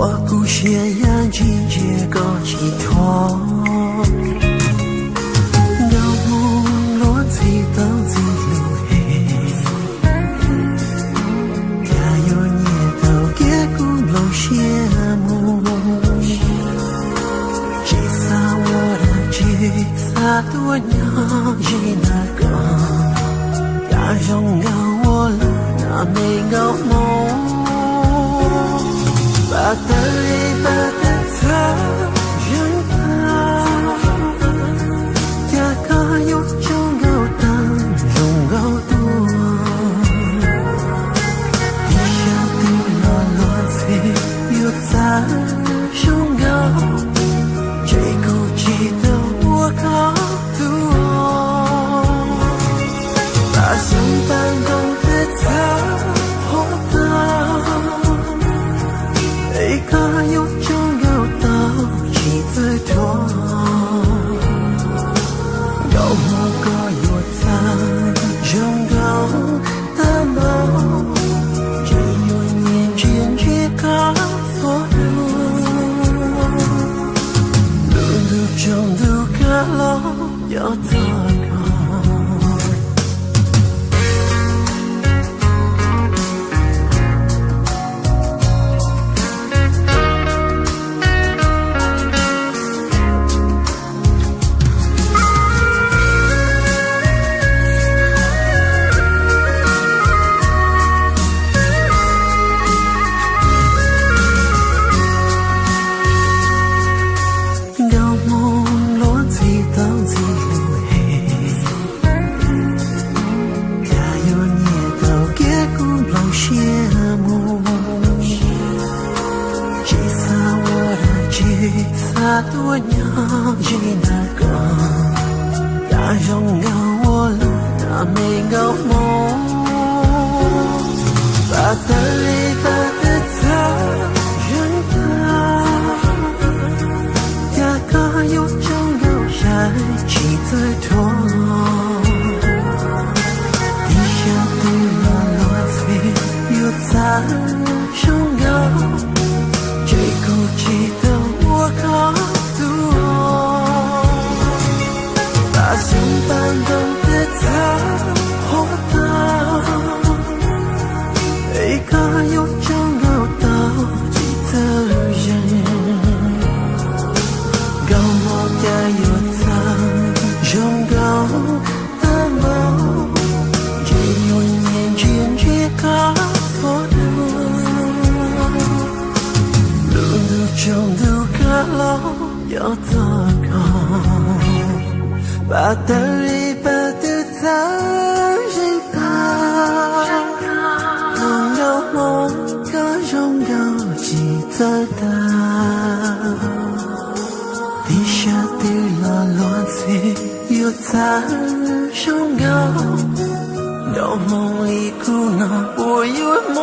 我故血眼季节高寄托，有梦落自等自路黑，家有年头给古老羡慕，记撒我的记撒多娘一那个，家中有我了那没有梦。把的一把的他人吧，家家有中高当中高多，地下的落落在有在中高，最孤寂的我高度，把相伴共的他。一个有就有到几次多，有某个有在中高的梦，只有年间去告诉路中路个路要走高。多娘一那个，大容有我了那没有梦，把的一把的他人吧，家家有中有山几次多，地下的落落在有在中高，最孤寂的我高。把相伴共的他活到，一个有中有到几的人，高莫该有在中高的梦，只有年间去告诉路中路个路要走高。把的一把的他人吧，能有梦个拥有记得的，地下的落落在有在中高，有梦里苦恼我有梦。